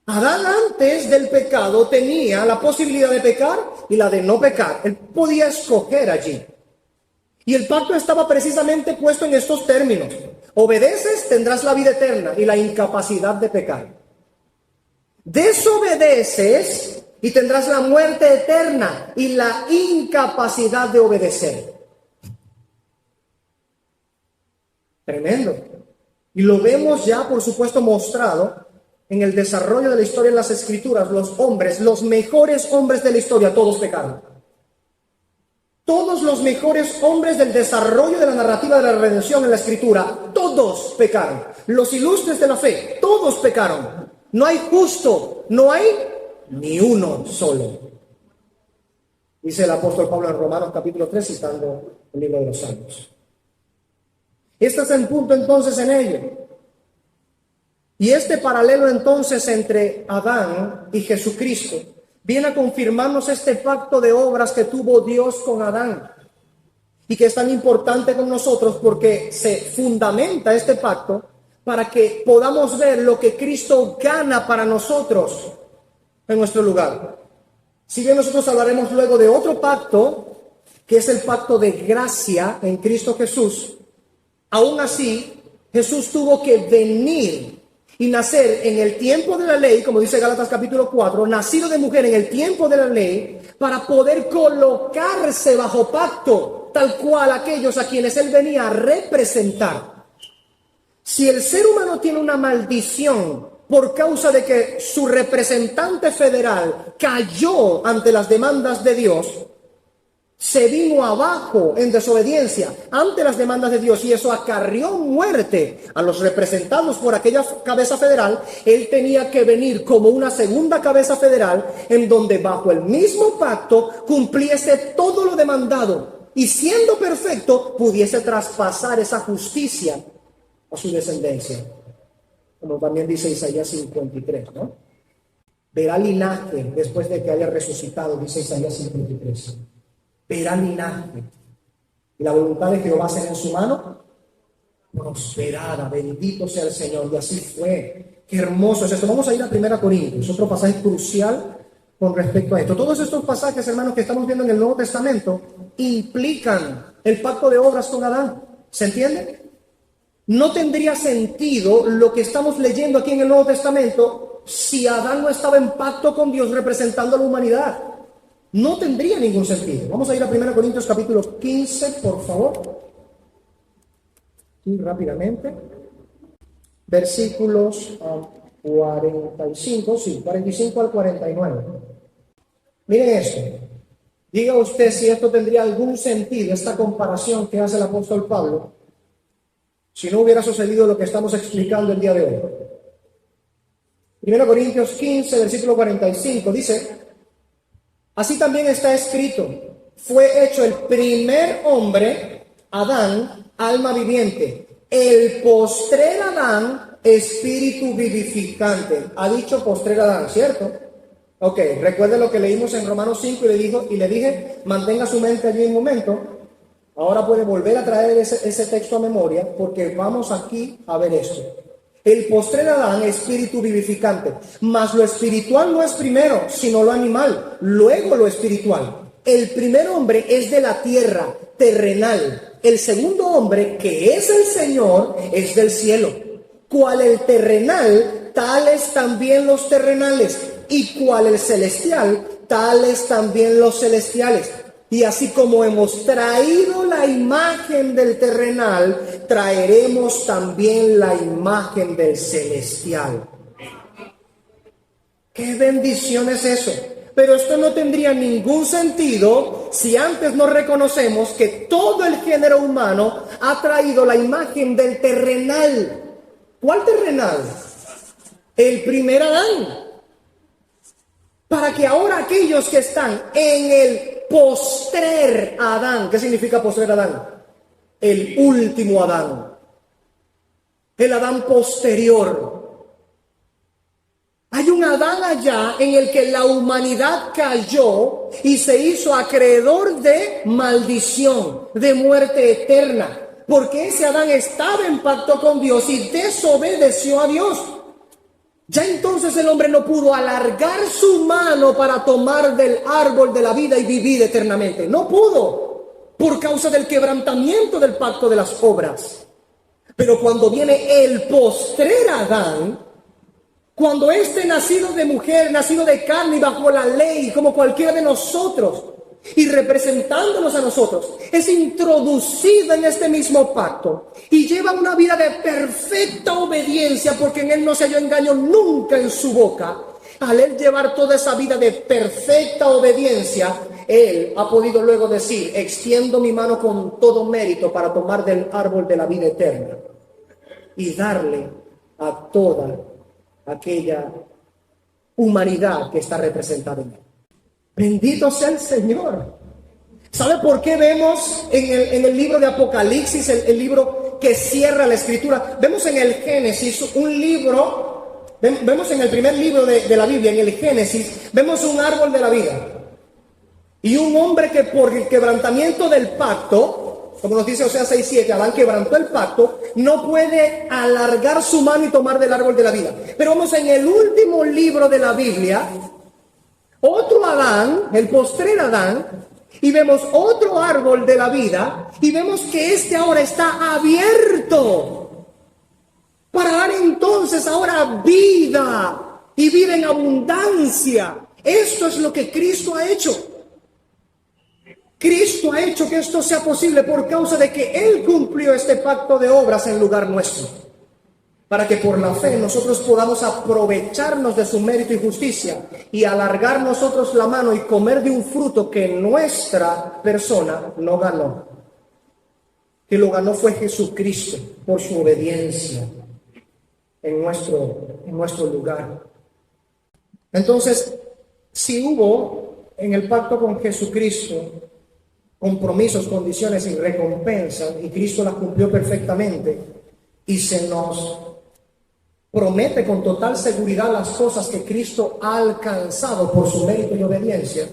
Adán antes del pecado tenía la posibilidad de pecar y la de no pecar. Él podía escoger allí. Y el pacto estaba precisamente puesto en estos términos. Obedeces, tendrás la vida eterna y la incapacidad de pecar. Desobedeces y tendrás la muerte eterna y la incapacidad de obedecer. Tremendo. Y lo vemos ya, por supuesto, mostrado en el desarrollo de la historia en las Escrituras. Los hombres, los mejores hombres de la historia, todos pecaron. Todos los mejores hombres del desarrollo de la narrativa de la redención en la Escritura, todos pecaron. Los ilustres de la fe, todos pecaron. No hay justo, no hay ni uno solo. Dice el apóstol Pablo en Romanos capítulo 3, citando el libro de los Salmos. Este es el punto entonces en ello. Y este paralelo entonces entre Adán y Jesucristo viene a confirmarnos este pacto de obras que tuvo Dios con Adán y que es tan importante con nosotros porque se fundamenta este pacto para que podamos ver lo que Cristo gana para nosotros en nuestro lugar. Si bien nosotros hablaremos luego de otro pacto, que es el pacto de gracia en Cristo Jesús, aún así Jesús tuvo que venir y nacer en el tiempo de la ley, como dice Gálatas capítulo 4, nacido de mujer en el tiempo de la ley, para poder colocarse bajo pacto, tal cual aquellos a quienes él venía a representar. Si el ser humano tiene una maldición por causa de que su representante federal cayó ante las demandas de Dios, se vino abajo en desobediencia ante las demandas de Dios y eso acarrió muerte a los representados por aquella cabeza federal, él tenía que venir como una segunda cabeza federal en donde bajo el mismo pacto cumpliese todo lo demandado y siendo perfecto pudiese traspasar esa justicia a su descendencia. Como también dice Isaías 53, ¿no? Verá linaje después de que haya resucitado, dice Isaías 53. Verá linaje. Y la voluntad de Jehová será en su mano prosperada. Bendito sea el Señor. Y así fue. Qué hermoso es esto. Vamos a ir a 1 Corintios, otro pasaje crucial con respecto a esto. Todos estos pasajes, hermanos, que estamos viendo en el Nuevo Testamento, implican el pacto de obras con Adán. ¿Se entiende? No tendría sentido lo que estamos leyendo aquí en el Nuevo Testamento si Adán no estaba en pacto con Dios representando a la humanidad. No tendría ningún sentido. Vamos a ir a 1 Corintios capítulo 15, por favor. Y rápidamente. Versículos 45 al 49. Miren esto. Diga usted si esto tendría algún sentido, esta comparación que hace el apóstol Pablo, si no hubiera sucedido lo que estamos explicando el día de hoy. 1 Corintios 15, versículo 45, dice: así también está escrito, fue hecho el primer hombre, Adán, alma viviente, el postrer Adán, espíritu vivificante. Ha dicho postrer Adán, ¿cierto? Ok, recuerde lo que leímos en Romanos 5 y le dije, mantenga su mente allí un momento. Ahora puede volver a traer ese texto a memoria porque vamos aquí a ver esto. El postrer Adán, espíritu vivificante, mas lo espiritual no es primero, sino lo animal, luego lo espiritual. El primer hombre es de la tierra, terrenal. El segundo hombre, que es el Señor, es del cielo. Cual el terrenal, tales también los terrenales. Y cual el celestial, tales también los celestiales. Y así como hemos traído la imagen del terrenal, traeremos también la imagen del celestial. ¡Qué bendición es eso! Pero esto no tendría ningún sentido si antes no reconocemos que todo el género humano ha traído la imagen del terrenal. ¿Cuál terrenal? El primer Adán. Para que ahora aquellos que están en el postrer Adán, ¿qué significa postrer Adán? El último Adán, el Adán posterior. Hay un Adán allá en el que la humanidad cayó y se hizo acreedor de maldición, de muerte eterna, porque ese Adán estaba en pacto con Dios y desobedeció a Dios. Ya entonces el hombre no pudo alargar su mano para tomar del árbol de la vida y vivir eternamente. No pudo, por causa del quebrantamiento del pacto de las obras. Pero cuando viene el postrer Adán, cuando este nacido de mujer, nacido de carne y bajo la ley, como cualquiera de nosotros, y representándonos a nosotros, es introducido en este mismo pacto y lleva una vida de perfecta obediencia, porque en él no se halló engaño nunca en su boca. Al él llevar toda esa vida de perfecta obediencia, él ha podido luego decir: extiendo mi mano con todo mérito para tomar del árbol de la vida eterna y darle a toda aquella humanidad que está representada en él. Bendito sea el Señor. ¿Sabe por qué vemos en el libro de Apocalipsis, el libro libro que cierra la Escritura. Vemos en el Génesis un libro, vemos en el primer libro de la Biblia, en el Génesis, vemos un árbol de la vida. Y un hombre que por el quebrantamiento del pacto, como nos dice Oseas 6:7, Adán quebrantó el pacto, no puede alargar su mano y tomar del árbol de la vida. Pero vamos en el último libro de la Biblia, otro Adán, el postrer Adán, y vemos otro árbol de la vida, y vemos que este ahora está abierto para dar entonces ahora vida, y vida en abundancia. Esto es lo que Cristo ha hecho. Cristo ha hecho que esto sea posible por causa de que Él cumplió este pacto de obras en lugar nuestro, para que por la fe nosotros podamos aprovecharnos de su mérito y justicia y alargar nosotros la mano y comer de un fruto que nuestra persona no ganó. Que lo ganó fue Jesucristo por su obediencia en nuestro lugar. Entonces, si hubo en el pacto con Jesucristo compromisos, condiciones y recompensas, y Cristo las cumplió perfectamente, y se nos promete con total seguridad las cosas que Cristo ha alcanzado por su mérito y obediencia,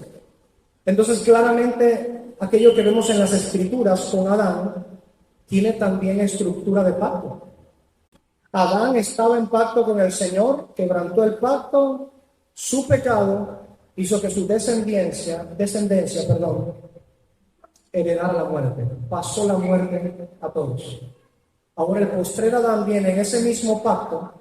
entonces claramente aquello que vemos en las Escrituras con Adán tiene también estructura de pacto. Adán estaba en pacto con el Señor, quebrantó el pacto, su pecado hizo que su descendencia, heredar la muerte, pasó la muerte a todos. Ahora el postrer Adán viene en ese mismo pacto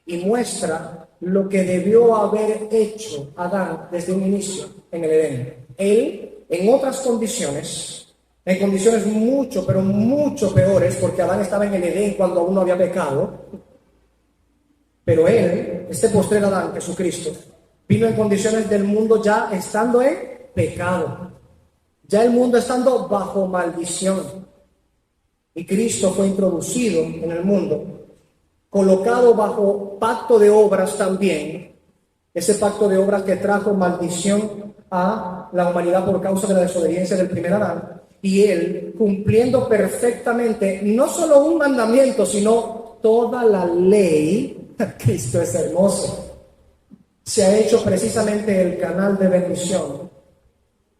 y muestra lo que debió haber hecho Adán desde un inicio en el Edén. Él, en otras condiciones, en condiciones mucho, pero mucho peores, porque Adán estaba en el Edén cuando aún no había pecado, pero él, este postrer Adán, Jesucristo, vino en condiciones del mundo ya estando en pecado. Ya el mundo estando bajo maldición, y Cristo fue introducido en el mundo, colocado bajo pacto de obras también, ese pacto de obras que trajo maldición a la humanidad por causa de la desobediencia del primer Adán, y él cumpliendo perfectamente no solo un mandamiento, sino toda la ley. Cristo es hermoso, se ha hecho precisamente el canal de bendición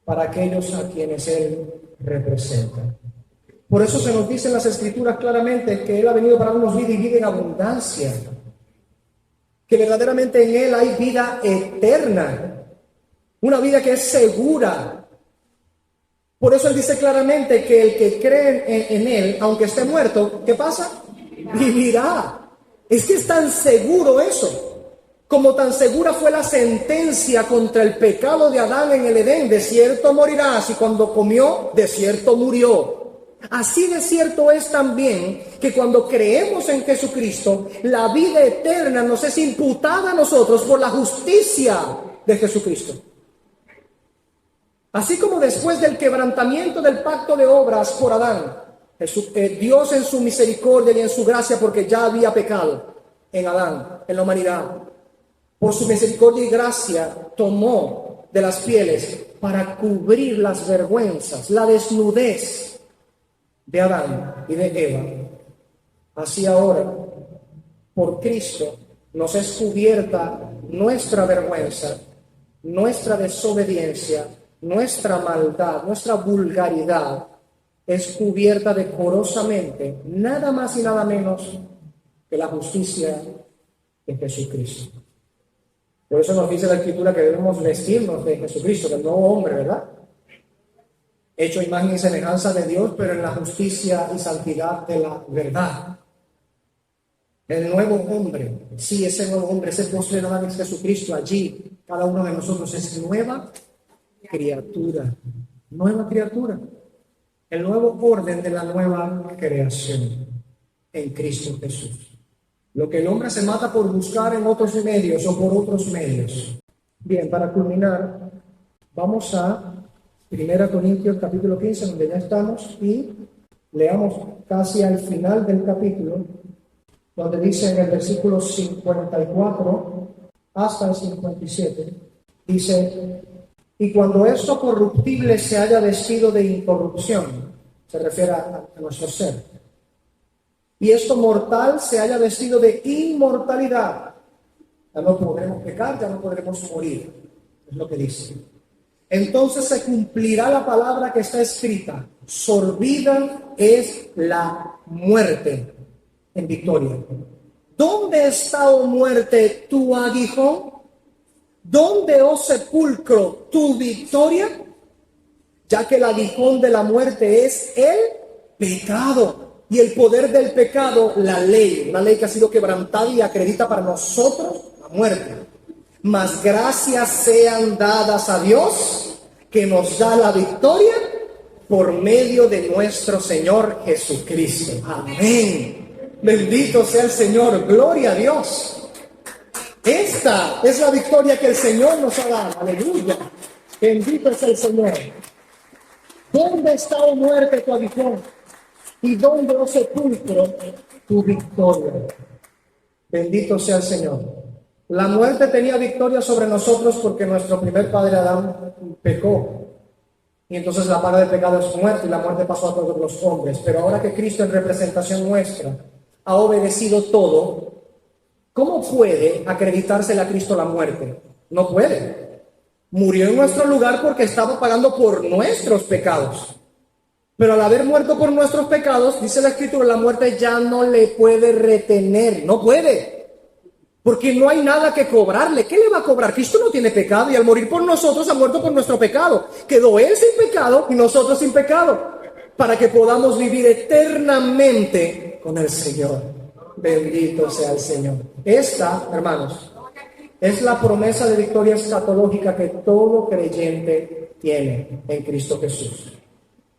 para aquellos a quienes Él representa. Por eso se nos dice en las Escrituras claramente que Él ha venido para darnos vida y vida en abundancia, que verdaderamente en Él hay vida eterna, una vida que es segura. Por eso Él dice claramente que el que cree en Él, aunque esté muerto, ¿qué pasa? Vivirá. Es que es tan seguro eso. Como tan segura fue la sentencia contra el pecado de Adán en el Edén, de cierto morirás, y cuando comió, de cierto murió. Así de cierto es también que cuando creemos en Jesucristo, la vida eterna nos es imputada a nosotros por la justicia de Jesucristo. Así como después del quebrantamiento del pacto de obras por Adán, Dios en su misericordia y en su gracia, porque ya había pecado en Adán, en la humanidad, por su misericordia y gracia, tomó de las pieles para cubrir las vergüenzas, la desnudez de Adán y de Eva. Así ahora, por Cristo, nos es cubierta nuestra vergüenza, nuestra desobediencia, nuestra maldad, nuestra vulgaridad, es cubierta decorosamente, nada más y nada menos que la justicia de Jesucristo. Por eso nos dice la Escritura que debemos vestirnos de Jesucristo, del nuevo hombre, ¿verdad? Hecho a imagen y semejanza de Dios, pero en la justicia y santidad de la verdad. El nuevo hombre, sí, ese nuevo hombre, ese postrer Adán es Jesucristo. Allí, cada uno de nosotros es nueva criatura. Nueva criatura. El nuevo orden de la nueva creación en Cristo Jesús. Lo que el hombre se mata por buscar en otros medios o por otros medios. Bien, para culminar, vamos a 1 Corintios capítulo 15, donde ya estamos, y leamos casi al final del capítulo, donde dice en el versículo 54 hasta el 57, dice: y cuando esto corruptible se haya vestido de incorrupción, se refiere a nuestro ser, y esto mortal se haya vestido de inmortalidad. Ya no podremos pecar, ya no podremos morir. Es lo que dice. Entonces se cumplirá la palabra que está escrita: sorbida es la muerte en victoria. ¿Dónde está, oh muerte, tu aguijón? ¿Dónde, oh sepulcro, tu victoria? Ya que el aguijón de la muerte es el pecado, y el poder del pecado, la ley. Una ley que ha sido quebrantada y acredita para nosotros la muerte. Mas gracias sean dadas a Dios, que nos da la victoria por medio de nuestro Señor Jesucristo. Amén. Bendito sea el Señor. Gloria a Dios. Esta es la victoria que el Señor nos ha dado. Aleluya. Bendito es el Señor. ¿Dónde está, oh muerte, tu aguijón? ¿Y dónde, oh sepulcro, tu victoria? Bendito sea el Señor. La muerte tenía victoria sobre nosotros porque nuestro primer padre Adán pecó. Y entonces la paga del pecado es muerte, y la muerte pasó a todos los hombres. Pero ahora que Cristo, en representación nuestra, ha obedecido todo, ¿cómo puede acreditársele a Cristo la muerte? No puede. Murió en nuestro lugar porque estaba pagando por nuestros pecados. Pero al haber muerto por nuestros pecados, dice la Escritura, la muerte ya no le puede retener. No puede. Porque no hay nada que cobrarle. ¿Qué le va a cobrar? Cristo no tiene pecado, y al morir por nosotros ha muerto por nuestro pecado. Quedó Él sin pecado y nosotros sin pecado, para que podamos vivir eternamente con el Señor. Bendito sea el Señor. Esta, hermanos, es la promesa de victoria escatológica que todo creyente tiene en Cristo Jesús.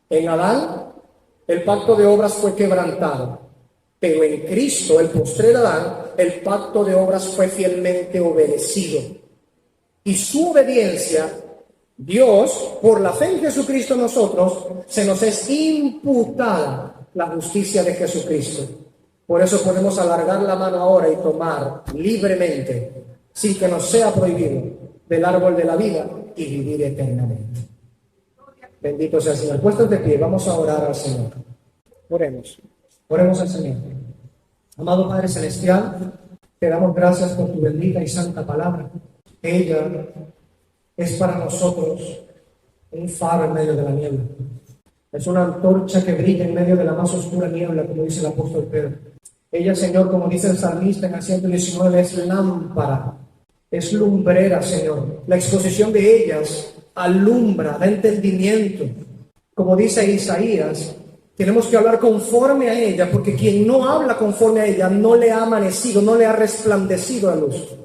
En Adán, el pacto de obras fue quebrantado, pero en Cristo, el postrer Adán, el pacto de obras fue fielmente obedecido. Y su obediencia, Dios, por la fe en Jesucristo nosotros, se nos es imputada la justicia de Jesucristo. Por eso podemos alargar la mano ahora y tomar libremente, sin que nos sea prohibido, del árbol de la vida y vivir eternamente. Bendito sea el Señor. Puestos de pie, vamos a orar al Señor. Oremos. Oremos al Señor. Amado Padre Celestial, te damos gracias por tu bendita y santa palabra. Ella es para nosotros un faro en medio de la niebla. Es una antorcha que brilla en medio de la más oscura niebla, como dice el apóstol Pedro. Ella, Señor, como dice el salmista en el 119, es lámpara, es lumbrera, Señor. La exposición de ellas alumbra, da entendimiento. Como dice Isaías, tenemos que hablar conforme a ella, porque quien no habla conforme a ella no le ha amanecido, no le ha resplandecido la luz.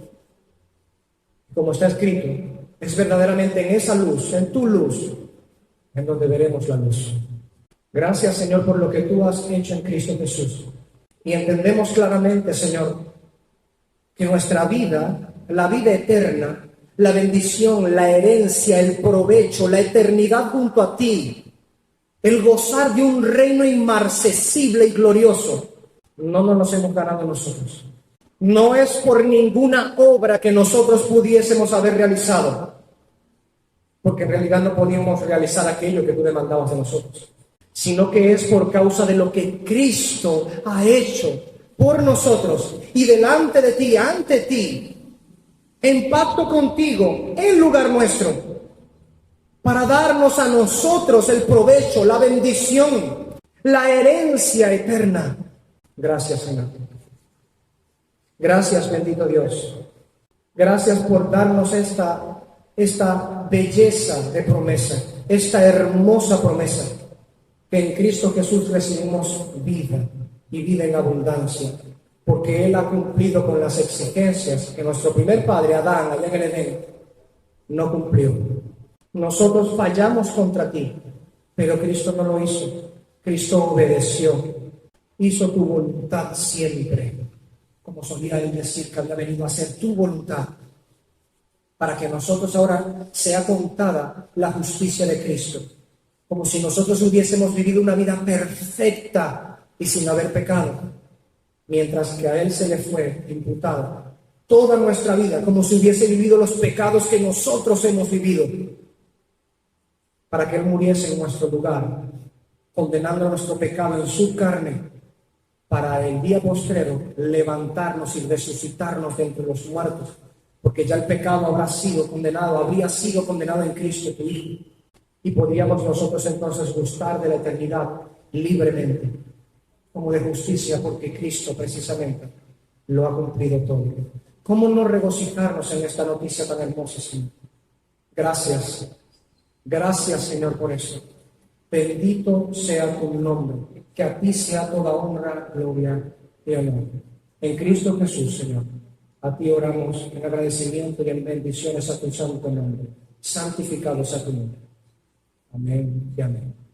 Como está escrito, es verdaderamente en esa luz, en tu luz, en donde veremos la luz. Gracias, Señor, por lo que tú has hecho en Cristo Jesús. Y entendemos claramente, Señor, que nuestra vida, la vida eterna, la bendición, la herencia, el provecho, la eternidad junto a ti, el gozar de un reino inmarcesible y glorioso, no nos hemos ganado nosotros. No es por ninguna obra que nosotros pudiésemos haber realizado, porque en realidad no podíamos realizar aquello que tú demandabas de nosotros, sino que es por causa de lo que Cristo ha hecho por nosotros y delante de ti, ante ti, en pacto contigo, en lugar nuestro, para darnos a nosotros el provecho, la bendición, la herencia eterna. Gracias, Señor. Gracias, bendito Dios. Gracias por darnos esta belleza de promesa, esta hermosa promesa, que en Cristo Jesús recibimos vida y vida en abundancia, porque Él ha cumplido con las exigencias que nuestro primer padre, Adán, allá en el Edén, no cumplió. Nosotros fallamos contra ti, pero Cristo no lo hizo. Cristo obedeció, hizo tu voluntad siempre, como solía él decir que había venido a hacer tu voluntad, para que nosotros ahora sea contada la justicia de Cristo, como si nosotros hubiésemos vivido una vida perfecta y sin haber pecado, mientras que a Él se le fue imputada toda nuestra vida, como si hubiese vivido los pecados que nosotros hemos vivido, para que Él muriese en nuestro lugar, condenando nuestro pecado en su carne, para el día postrero levantarnos y resucitarnos de entre los muertos, porque ya el pecado habría sido condenado en Cristo tu Hijo, y podríamos nosotros entonces gustar de la eternidad libremente, como de justicia, porque Cristo precisamente lo ha cumplido todo. ¿Cómo no regocijarnos en esta noticia tan hermosa, Señor? Gracias, gracias, Señor, por eso. Bendito sea tu nombre, que a ti sea toda honra, gloria y honor. En Cristo Jesús, Señor, a ti oramos en agradecimiento y en bendiciones a tu santo nombre. Santificado sea tu nombre. Amén y amén.